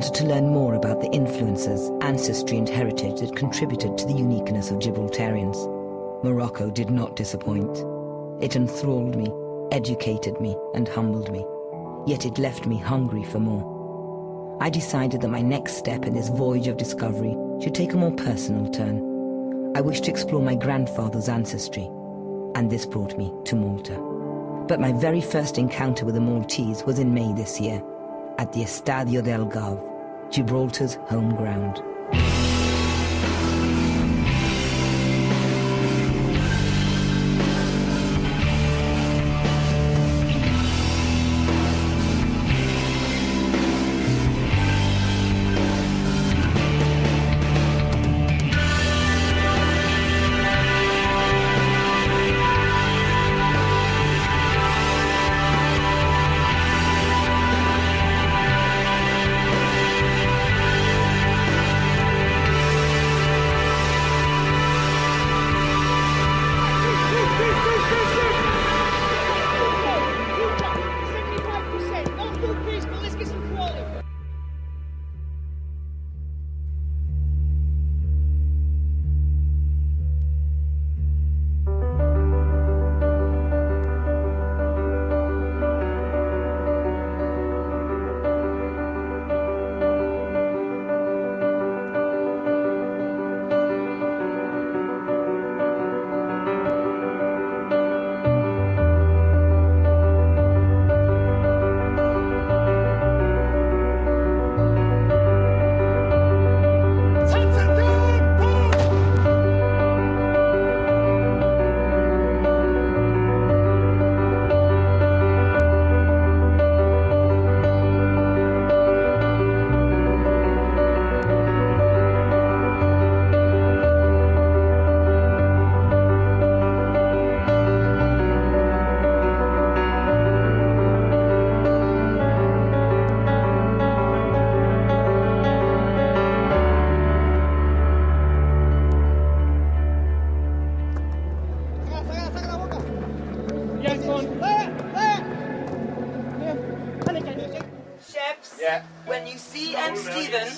wanted to learn more about the influences, ancestry and heritage that contributed to the uniqueness of Gibraltarians. Morocco did not disappoint. It enthralled me, educated me and humbled me. Yet it left me hungry for more. I decided that my next step in this voyage of discovery should take a more personal turn. I wished to explore my grandfather's ancestry, and this brought me to Malta. But my very first encounter with the Maltese was in May this year, at the Estadio del Algarve, Gibraltar's home ground. When you see Stephen,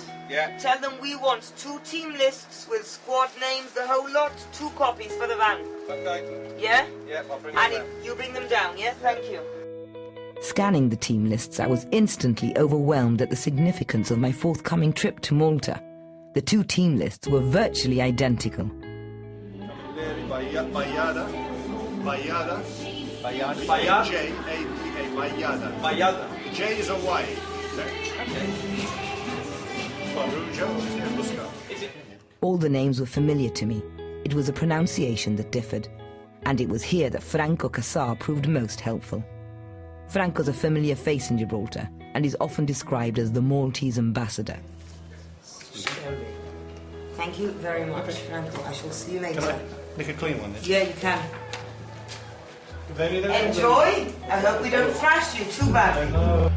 tell them we want 2 team lists with squad names, the whole lot, 2 copies for the van. Okay. Yeah? Yeah, I'll bring them down. And you bring them down, yeah? Thank you. Scanning the team lists, I was instantly overwhelmed at the significance of my forthcoming trip to Malta. The 2 team lists were virtually identical. Bayada. The J is a Y. All the names were familiar to me. It was a pronunciation that differed. And it was here that Franco Cassar proved most helpful. Franco's a familiar face in Gibraltar and is often described as the Maltese ambassador. Thank you very much, Franco. I shall see you later. Can I make a clean one then? Yeah, you can. Enjoy. I hope we don't thrash you too badly. No.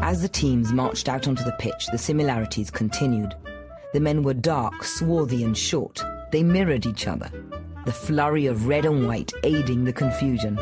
As the teams marched out onto the pitch, the similarities continued. The men were dark, swarthy and short. They mirrored each other, the flurry of red and white aiding the confusion.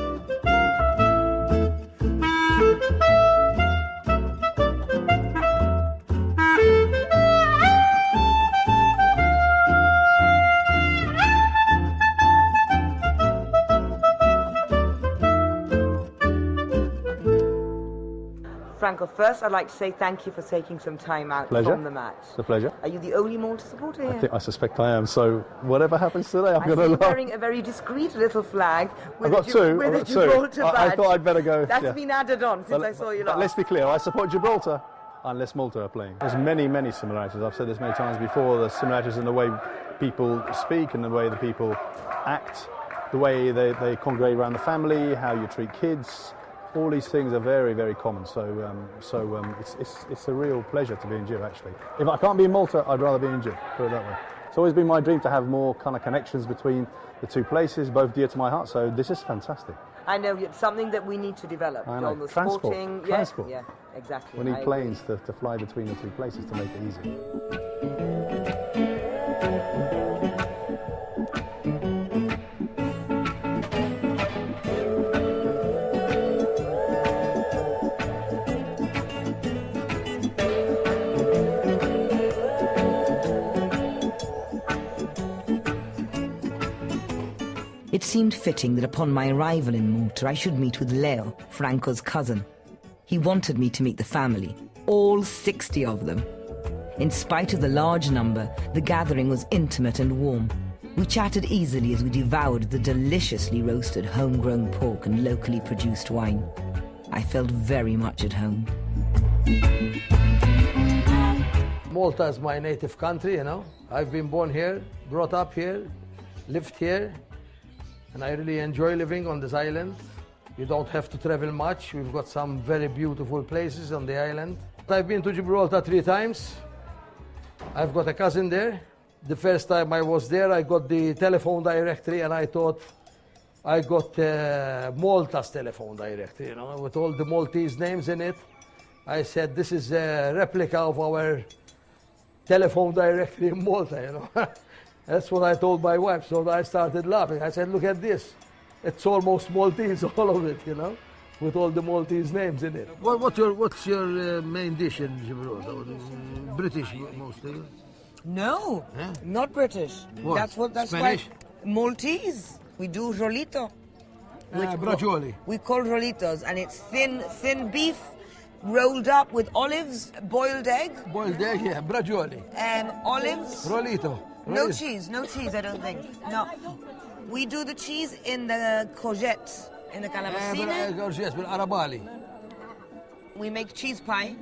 Franco, first I'd like to say thank you for taking some time out from the match. It's a pleasure. Are you the only Malta supporter here? I suspect I am, so whatever happens today, I'm going to love. Wearing a very discreet little flag with I've got two. With a Gibraltar badge. I thought I'd better go. That's been added on since I saw you last. Let's be clear, I support Gibraltar unless Malta are playing. There's many, many similarities. I've said this many times before. There's similarities in the way people speak and the way the people act, the way they congregate around the family, how you treat kids. All these things are very, very common, so it's a real pleasure to be in Gib, actually. If I can't be in Malta, I'd rather be in Gib, put it that way. It's always been my dream to have more kind of connections between the two places, both dear to my heart, so this is fantastic. I know, it's something that we need to develop. I know. On the Transport. Yeah, exactly. We need planes to fly between the two places to make it easy. It seemed fitting that upon my arrival in Malta, I should meet with Leo, Franco's cousin. He wanted me to meet the family, all 60 of them. In spite of the large number, the gathering was intimate and warm. We chatted easily as we devoured the deliciously roasted homegrown pork and locally produced wine. I felt very much at home. Malta is my native country, you know. I've been born here, brought up here, lived here, and I really enjoy living on this island. You don't have to travel much. We've got some very beautiful places on the island. I've been to Gibraltar 3 times. I've got a cousin there. The first time I was there, I got the telephone directory, and I thought I got Malta's telephone directory, you know, with all the Maltese names in it. I said, this is a replica of our telephone directory in Malta, you know. That's what I told my wife, so I started laughing. I said, look at this. It's almost Maltese, all of it, you know, with all the Maltese names in it. What's your main dish in Gibraltar? British mostly? No, not British. What? That's Spanish? why Maltese. We do rolito. Bracioli. We call rolitos, and it's thin beef rolled up with olives, boiled egg. Boiled egg, yeah, bracioli. Olives. Rolito. No cheese, I don't think. No. We do the cheese in the courgette, in the calabacine. Yes, with arabali. We make cheese pie.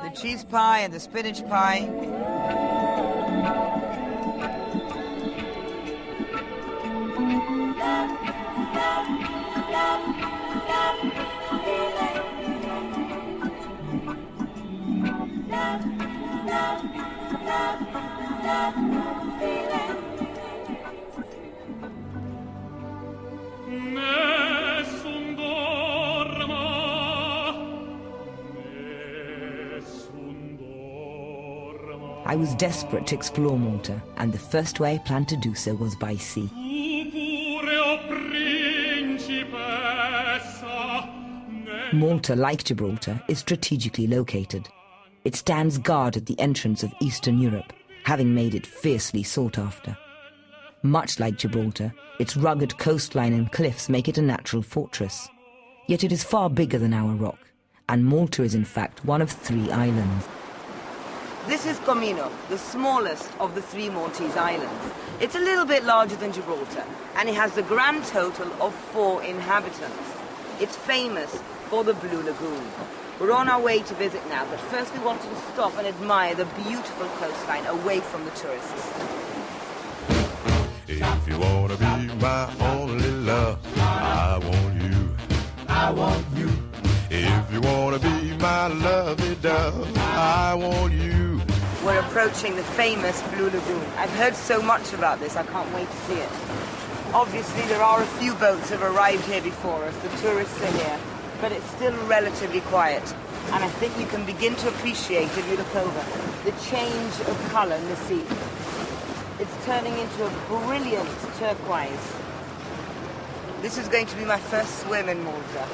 The cheese pie and the spinach pie. I was desperate to explore Malta, and the first way I planned to do so was by sea. Malta, like Gibraltar, is strategically located. It stands guard at the entrance of Eastern Europe, having made it fiercely sought after. Much like Gibraltar, its rugged coastline and cliffs make it a natural fortress. Yet it is far bigger than our rock, and Malta is in fact one of 3 islands. This is Comino, the smallest of the 3 Maltese islands. It's a little bit larger than Gibraltar, and it has the grand total of 4 inhabitants. It's famous for the Blue Lagoon. We're on our way to visit now, but first we wanted to stop and admire the beautiful coastline away from the tourists. If you wanna be my only love, I want you. I want you. If you wanna be my lovey dove, I want you. We're approaching the famous Blue Lagoon. I've heard so much about this, I can't wait to see it. Obviously, there are a few boats that have arrived here before us. The tourists are here, but it's still relatively quiet. And I think you can begin to appreciate, if you look over, the change of colour in the sea. It's turning into a brilliant turquoise. This is going to be my first swim in Malta.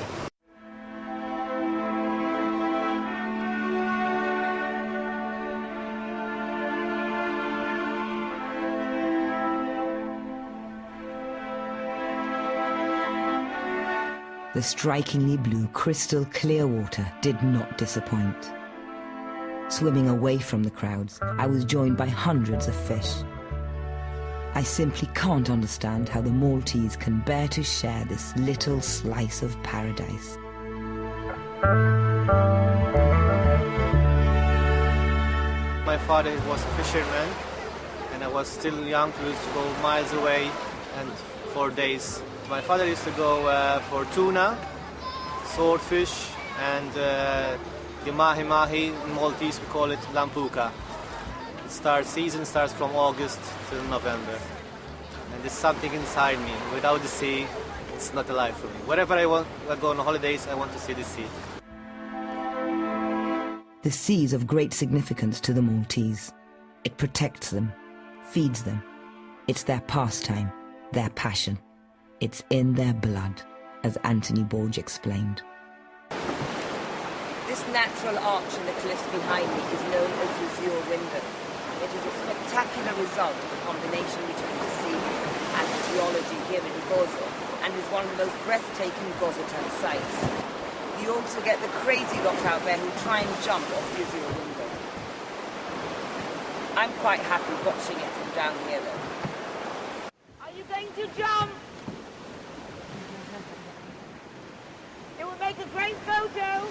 The strikingly blue, crystal clear water did not disappoint. Swimming away from the crowds, I was joined by hundreds of fish. I simply can't understand how the Maltese can bear to share this little slice of paradise. My father was a fisherman, and I was still young to go miles away and for days. My father used to go for tuna, swordfish, and the mahi-mahi. In Maltese we call it lampuka. Season starts from August till November. And there's something inside me. Without the sea, it's not alive for me. Wherever I go on holidays, I want to see the sea. The sea is of great significance to the Maltese. It protects them, feeds them. It's their pastime, their passion. It's in their blood, as Anthony Borge explained. This natural arch in the cliffs behind me is known as the Azure Window. It is a spectacular result of the combination between the sea and the geology. Gozo and is one of the most breathtaking Gozotan sites. You also get the crazy lot out there who try and jump off the Azure window. I'm quite happy watching it from down here though. Are you going to jump? It would make a great photo.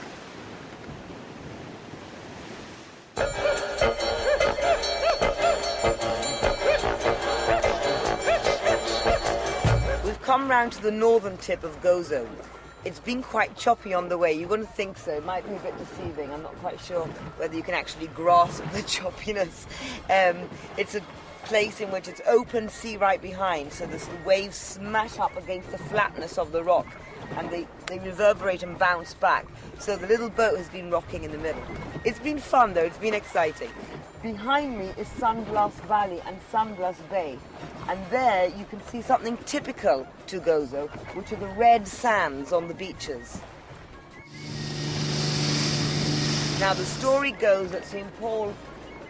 We've come round to the northern tip of Gozo. It's been quite choppy on the way. You wouldn't think so. It might be a bit deceiving. I'm not quite sure whether you can actually grasp the choppiness. It's a place in which it's open sea right behind, so the waves smash up against the flatness of the rock and they reverberate and bounce back. So the little boat has been rocking in the middle. It's been fun though, it's been exciting. Behind me is Sunglass Valley and Sunglass Bay. And there you can see something typical to Gozo, which are the red sands on the beaches. Now the story goes that St. Paul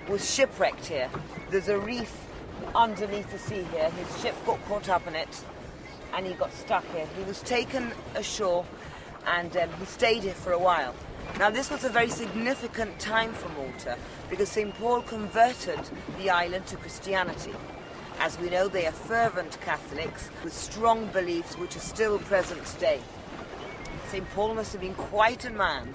was shipwrecked here. There's a reef underneath the sea here. His ship got caught up in it and he got stuck here. He was taken ashore and he stayed here for a while. Now this was a very significant time for Malta because St. Paul converted the island to Christianity. As we know, they are fervent Catholics with strong beliefs which are still present today. St. Paul must have been quite a man